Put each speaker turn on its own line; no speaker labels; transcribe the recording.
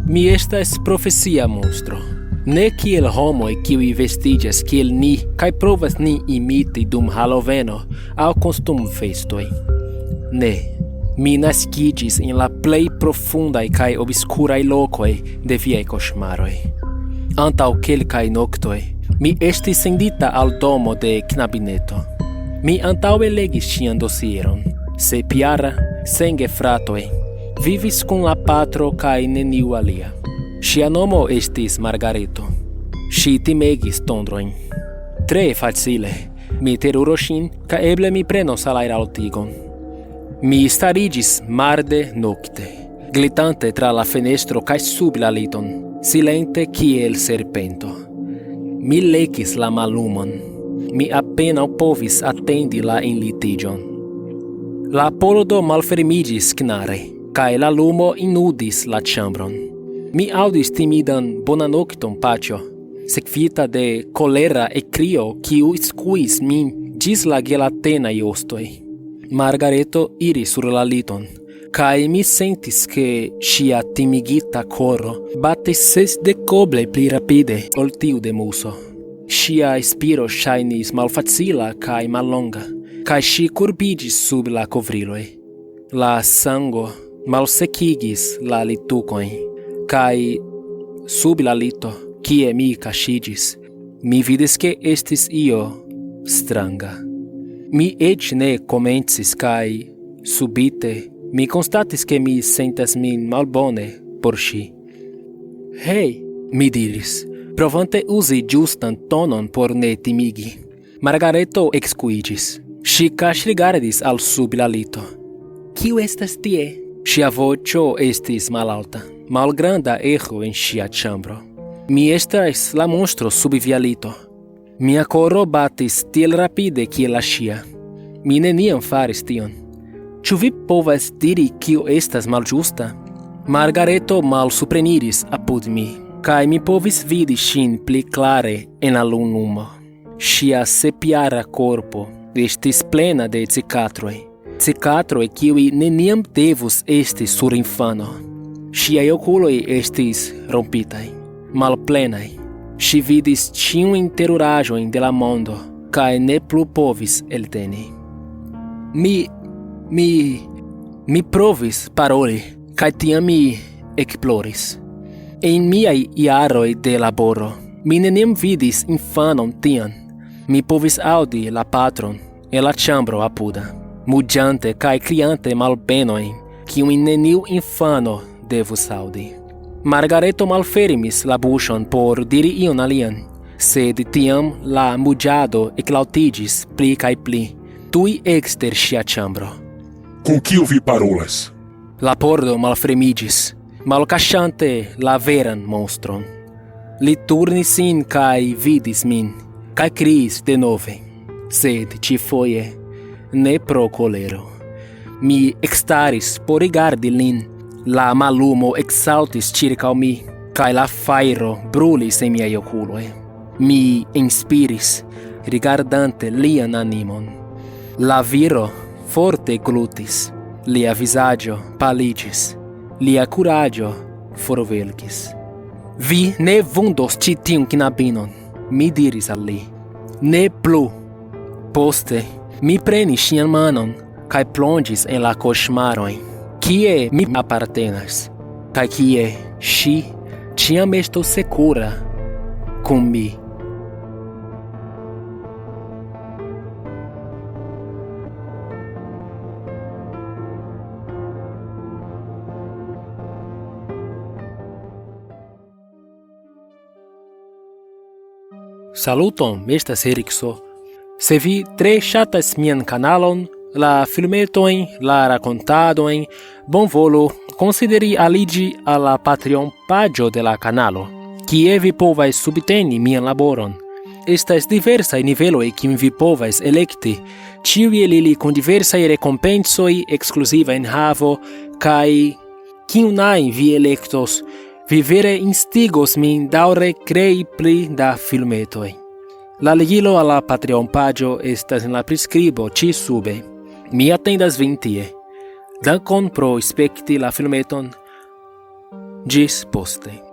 Mi estas profesia monstro. Ne kiel homoj kiuj vestiĝas kiel ni kaj provas ni imiti dum Haloveno aŭ kostumfestoj. Ne, mi naskiĝis en la plej profundaj kaj obskuraj lokoj de viaj koŝmaroj. Antaŭ kelkaj noktoj, mi estis sendita al domo de knabineto. Mi antaŭe legis ŝian dosieron. Sepjara, sen gefratoj, vivis kun la patro kaj neniu alia. Ŝia nomo estis Margareto. Ŝi timegis tondrojn. Tre facile. Mi teruros ŝin, kaj eble mi prenos alajraltigon. Mi stariĝis marde nokte, glitante tra la fenestro kaj sub la liton, silente kiel serpento. Mi lekis la mallumon. Mi apenaŭ povis atendi la enlitiĝon. La pordo malfermiĝis knare, kaj la lumo inundis la ĉambron. Mi aŭdis timidan bonanokton, paĉjo, sekvita de kolera ekkrio, kiu skuis min ĝis la gelatenaj ostoj. Margareto iris sur la liton, kaj mi sentis ke ŝia timigita koro batis 60 pli rapide ol tiu de muso. Ŝia spiro ŝajnis malfacila kaj mallonga, kaj ŝi kurbiĝis sub la kovriloj. La sango malsekigis la litukojn, kaj sub la lito, kie mi kaŝiĝis, mi vidis ke estis io stranga. Mi eĉ ne komencis kaj subite mi konstatis ke mi sentas min malbone por ŝi. Hej, mi diris, provante uzi ĝustan tonon por ne timigi. Margareto ekskuiĝis. Ŝi kaŝrigardis al sub la lito. Kiu estas tie? Ŝia voĉo estis malalta. Malgranda eĥo en ŝia ĉambro. Mi estas la monstro sub via lito. Mia koro batis tiel rapide kiel la ŝia. Mi neniam faris tion. Ĉu vi povas diri kio estas malĝusta? Margareto malsupreniris apud mi, kaj mi povis vidi ŝin pli klare en la lunumo. Ŝia sepjara korpo estis plena de cikatroj. Cikatroj kiuj neniam devus esti sur infano. Ŝiaj okuloj estis rompitaj, malplenaj. Ŝi vidis ĉiujn teruraĵojn de la mondo kaj ne plu povis elteni. Mi provis paroli, kaj tiam mi ekploris. En miaj jaroj de laboro, mi neniam vidis infanon tian. Mi povis aŭdi la patron en la ĉambro apuda, muĝante kaj kriante malbenojn, kiujn neniu infano devus aŭdi. Margareto malfermis la buŝon por diri ion alian, sed tiam la muĝado eklaŭtiĝis pli kaj pli, tuj ekster ŝia ĉambro.
Kun kiu vi parolas?
La pordo malfremiĝis, malkaŝante la veran monstron. Li turnis sin kaj vidis min, kaj kriis denove, sed ĉifoje ne pro kolero. Mi ekstaris por rigardi lin. La mallumo exaltis ĉirkaŭ mi, kaj la fajro brulis en miaj okuloj. Mi inspiris, rigardante lian animon. La viro forte glutis, lia vizaĝo paliĝis, lia kuraĝo forvelkis. Vi ne vundos ĉi tiun knabinon, mi diris al li. Ne plu. Poste mi prenis ŝian manon kaj plonĝis en la koŝmarojn. Kie mi apartenas, kaj kie ŝi ĉiam estos sekura kun mi. Saluton, mi estas Erikso. Se vi tre ŝatas mian kanalon, la filmetojn, la rakontadojn, bonvolu konsideri aliĝi al la Patreon-paĝo de la kanalo, kie vi povas subteni mian laboron. Estas diversaj niveloj kiujn vi povas elekti, ĉiuj el ili kun diversaj rekompensoj, ekskluziva enhavo, kaj kiun ajn vi elektos, vi vere instigos min daŭre krei pli da filmetoj. La ligilo al la Patreon-paĝo estas en la priskribo ĉi sube. Mi atendas vin tie. Dankon pro spekti la filmeton. Gis poste.